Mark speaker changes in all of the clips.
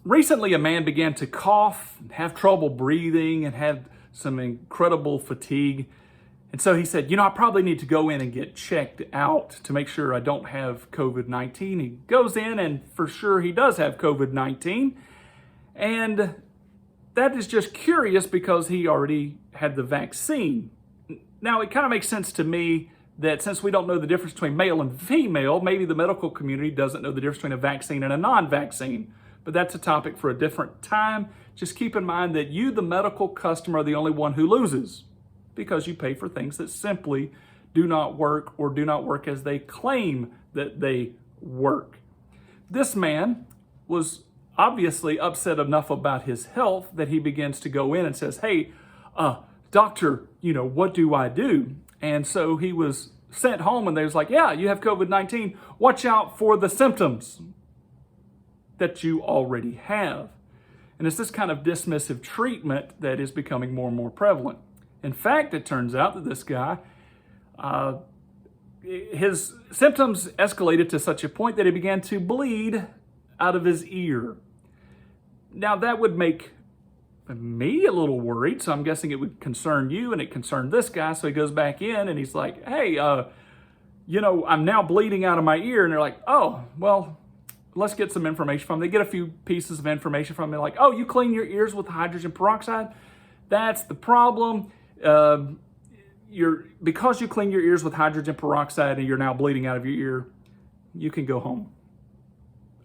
Speaker 1: Recently, a man began to cough, have trouble breathing, and had some incredible fatigue. And so he said, I probably need to go in and get checked out to make sure I don't have COVID-19. He goes in and for sure he does have COVID-19. And that is just curious because he already had the vaccine. Now, it kind of makes sense to me that since we don't know the difference between male and female, maybe the medical community doesn't know the difference between a vaccine and a non-vaccine. But that's a topic for a different time. Just keep in mind that you, the medical customer, are the only one who loses because you pay for things that simply do not work or do not work as they claim that they work. This man was obviously upset enough about his health that he begins to go in and says, hey, doctor, what do I do? And so he was sent home and they was like, yeah, you have COVID-19. Watch out for the symptoms that you already have. And it's this kind of dismissive treatment that is becoming more and more prevalent. In fact, it turns out that this guy, his symptoms escalated to such a point that he began to bleed out of his ear. Now that would make me a little worried, so I'm guessing it would concern you, and it concerned this guy. So he goes back in and he's like, hey, I'm now bleeding out of my ear. And they're like, oh, well, let's get some information from him. They get a few pieces of information from him. Like, oh, you clean your ears with hydrogen peroxide? That's the problem. Because you clean your ears with hydrogen peroxide and you're now bleeding out of your ear, you can go home.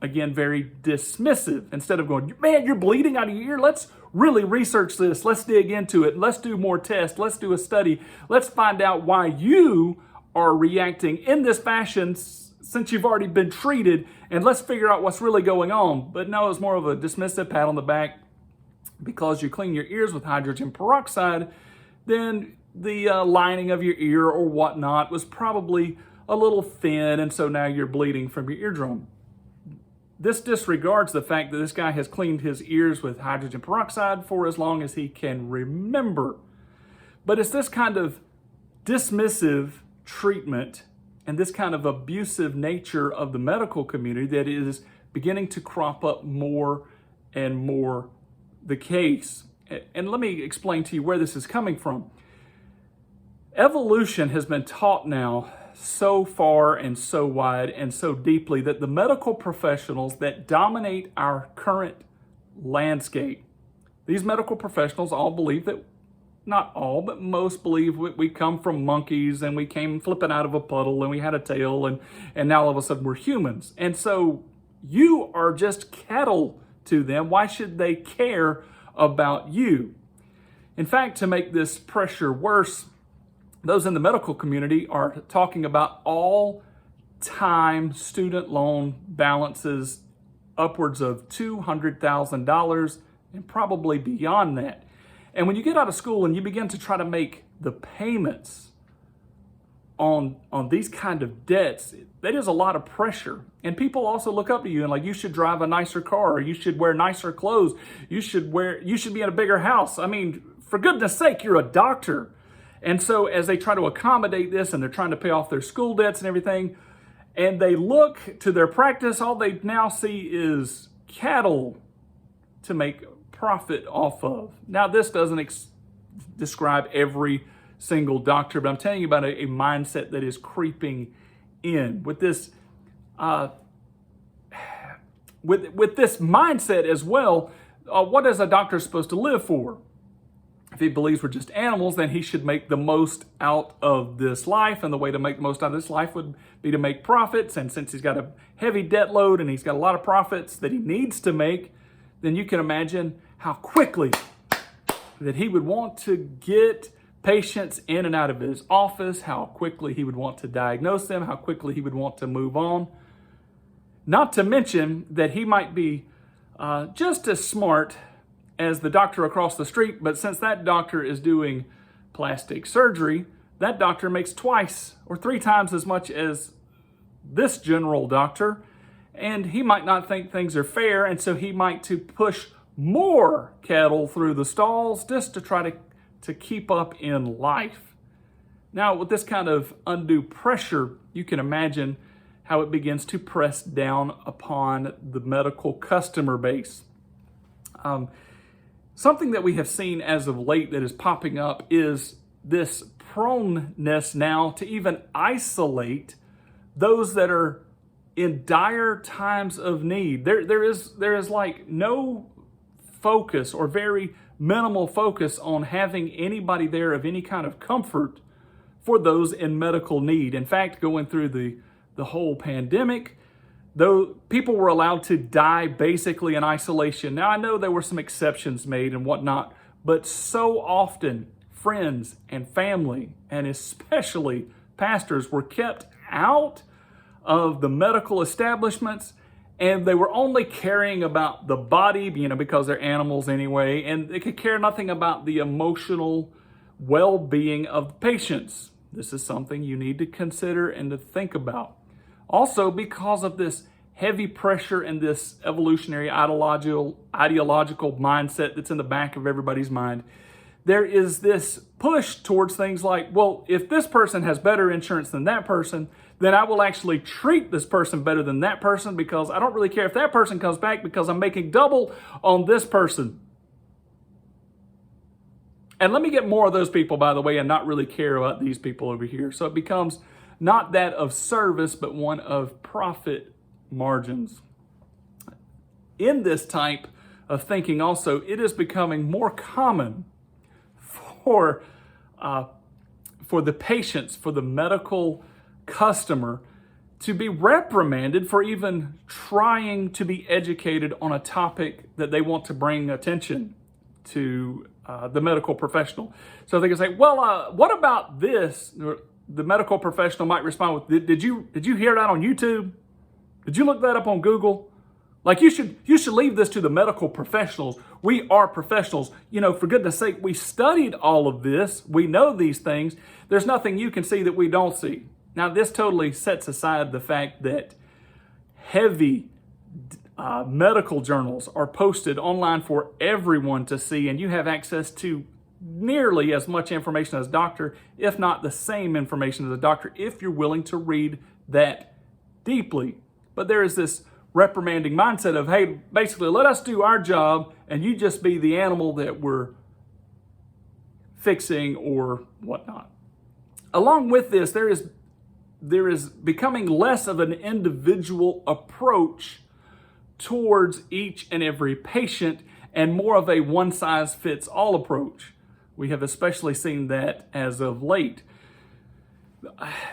Speaker 1: Again, very dismissive. Instead of going, man, you're bleeding out of your ear. Let's really research this. Let's dig into it. Let's do more tests. Let's do a study. Let's find out why you are reacting in this fashion since you've already been treated, and let's figure out what's really going on. But no, it's more of a dismissive pat on the back. Because you clean your ears with hydrogen peroxide, then the lining of your ear or whatnot was probably a little thin, and so now you're bleeding from your eardrum. This disregards the fact that this guy has cleaned his ears with hydrogen peroxide for as long as he can remember. But it's this kind of dismissive treatment and this kind of abusive nature of the medical community that is beginning to crop up more and more the case. And let me explain to you where this is coming from. Evolution has been taught now so far and so wide and so deeply that the medical professionals that dominate our current landscape, these medical professionals all believe that, not all, but most believe we come from monkeys and we came flipping out of a puddle and we had a tail and now all of a sudden we're humans. And so you are just cattle to them. Why should they care about you? In fact, to make this pressure worse, those in the medical community are talking about all-time student loan balances upwards of $200,000 and probably beyond that. And when you get out of school and you begin to try to make the payments on these kind of debts, that is a lot of pressure. And people also look up to you and like, you should drive a nicer car, or you should wear nicer clothes. You should be in a bigger house. I mean, for goodness sake, you're a doctor. And so as they try to accommodate this and they're trying to pay off their school debts and everything, and they look to their practice, all they now see is cattle to make profit off of. Now, this doesn't describe every single doctor, but I'm telling you about a mindset that is creeping in with this with this mindset as well. What is a doctor supposed to live for? If he believes we're just animals, then he should make the most out of this life. And the way to make the most out of this life would be to make profits. And since he's got a heavy debt load and he's got a lot of profits that he needs to make, then you can imagine how quickly that he would want to get patients in and out of his office, how quickly he would want to diagnose them, how quickly he would want to move on. Not to mention that he might be just as smart as the doctor across the street, but since that doctor is doing plastic surgery, that doctor makes twice or three times as much as this general doctor, and he might not think things are fair, and so he might to push more cattle through the stalls just to try to keep up in life. Now, with this kind of undue pressure, you can imagine how it begins to press down upon the medical customer base. Something that we have seen as of late that is popping up is this proneness now to even isolate those that are in dire times of need. There is like no focus or very minimal focus on having anybody there of any kind of comfort for those in medical need. In fact, going through the whole pandemic, though people were allowed to die basically in isolation. Now, I know there were some exceptions made and whatnot, but so often friends and family, and especially pastors, were kept out of the medical establishments, and they were only caring about the body, because they're animals anyway, and they could care nothing about the emotional well-being of the patients. This is something you need to consider and to think about. Also, because of this heavy pressure and this evolutionary ideological mindset that's in the back of everybody's mind, there is this push towards things like, well, if this person has better insurance than that person, then I will actually treat this person better than that person because I don't really care if that person comes back because I'm making double on this person. And let me get more of those people, by the way, and not really care about these people over here. So it becomes not that of service, but one of profit margins. In this type of thinking also, it is becoming more common for the patients, for the medical customer, to be reprimanded for even trying to be educated on a topic that they want to bring attention to the medical professional. So they can say, well, what about this? The medical professional might respond with, did you hear that on YouTube? Did you look that up on Google? Like, you should leave this to the medical professionals. We are professionals. For goodness sake, we studied all of this. We know these things. There's nothing you can see that we don't see. Now, this totally sets aside the fact that heavy medical journals are posted online for everyone to see, and you have access to nearly as much information as a doctor, if not the same information as a doctor, if you're willing to read that deeply. But there is this reprimanding mindset of, hey, basically, let us do our job, and you just be the animal that we're fixing or whatnot. Along with this, there is becoming less of an individual approach towards each and every patient and more of a one-size-fits-all approach. We have especially seen that as of late.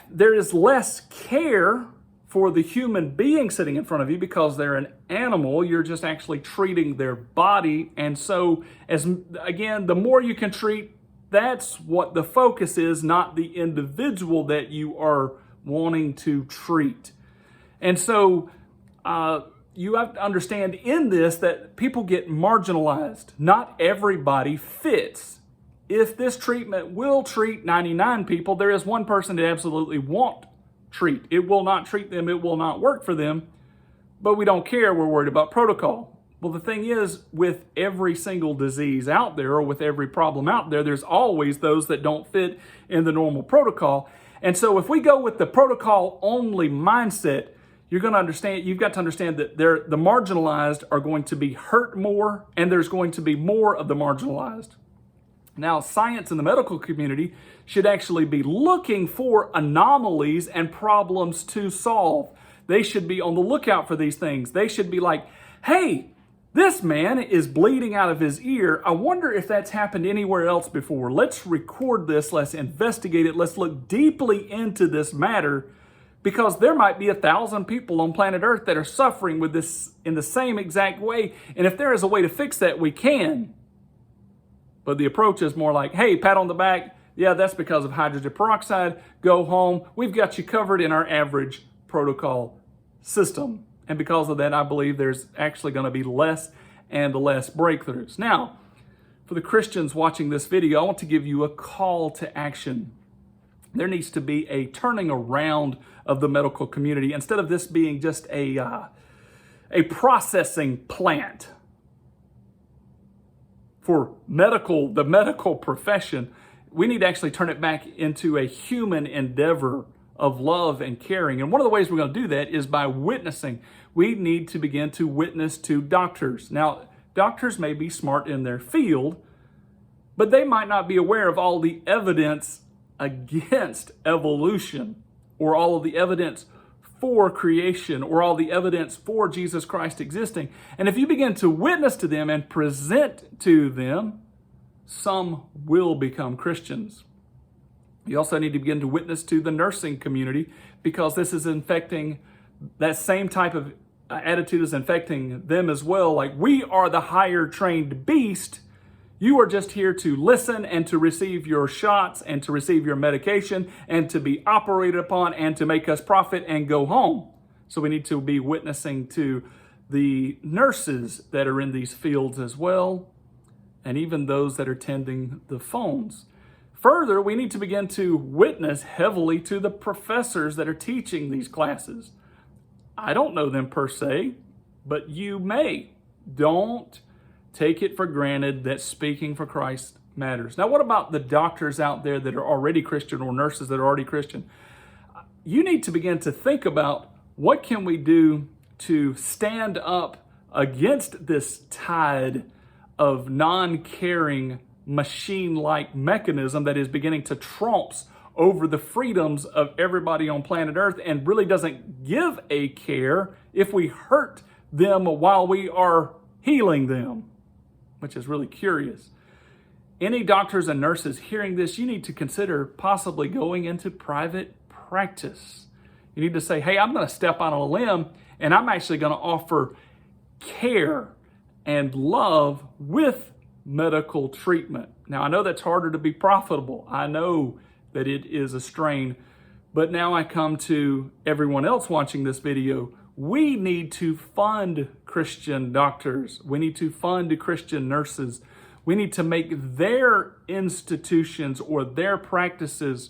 Speaker 1: There is less care for the human being sitting in front of you because they're an animal. You're just actually treating their body. And so, the more you can treat, that's what the focus is, not the individual that you are wanting to treat. And so, you have to understand in this that people get marginalized. Not everybody fits. If this treatment will treat 99 people, there is one person that absolutely won't treat. It will not treat them. It will not work for them. But we don't care. We're worried about protocol. Well, the thing is, with every single disease out there or with every problem out there, there's always those that don't fit in the normal protocol. And so if we go with the protocol-only mindset, you've got to understand that the marginalized are going to be hurt more, and there's going to be more of the marginalized. Now, science in the medical community should actually be looking for anomalies and problems to solve. They should be on the lookout for these things. They should be like, hey, this man is bleeding out of his ear. I wonder if that's happened anywhere else before. Let's record this. Let's investigate it. Let's look deeply into this matter, because there might be 1,000 people on planet Earth that are suffering with this in the same exact way. And if there is a way to fix that, we can. But the approach is more like, hey, pat on the back. Yeah, that's because of hydrogen peroxide. Go home. We've got you covered in our average protocol system. And because of that, I believe there's actually going to be less and less breakthroughs. Now, for the Christians watching this video, I want to give you a call to action. There needs to be a turning around of the medical community. Instead of this being just a processing plant for the medical profession, we need to actually turn it back into a human endeavor of love and caring. And one of the ways we're going to do that is by witnessing. We need to begin to witness to doctors. Now, Doctors may be smart in their field, but they might not be aware of all the evidence against evolution, or all of the evidence for creation, or all the evidence for Jesus Christ existing. And if you begin to witness to them and present to them, some will become Christians. You also need to begin to witness to the nursing community, because this is infecting, that same type of attitude is infecting them as well. Like, we are the higher trained beast. You are just here to listen and to receive your shots and to receive your medication and to be operated upon and to make us profit and go home. So we need to be witnessing to the nurses that are in these fields as well, and even those that are tending the phones. Further, we need to begin to witness heavily to the professors that are teaching these classes. I don't know them per se, but you may. Don't take it for granted that speaking for Christ matters. Now, what about the doctors out there that are already Christian, or nurses that are already Christian? You need to begin to think about, what can we do to stand up against this tide of non-caring, machine-like mechanism that is beginning to trumps over the freedoms of everybody on planet Earth, and really doesn't give a care if we hurt them while we are healing them, which is really curious. Any doctors and nurses hearing this, you need to consider possibly going into private practice. You need to say, hey, I'm going to step on a limb, and I'm actually going to offer care and love with medical treatment. Now, I know that's harder to be profitable. I know that it is a strain, but now I come to everyone else watching this video. We need to fund Christian doctors. We need to fund Christian nurses. We need to make their institutions or their practices,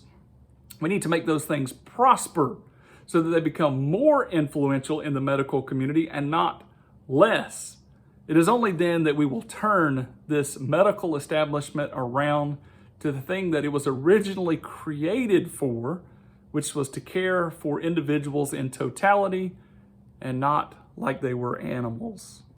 Speaker 1: we need to make those things prosper so that they become more influential in the medical community and not less. It is only then that we will turn this medical establishment around to the thing that it was originally created for, which was to care for individuals in totality and not like they were animals.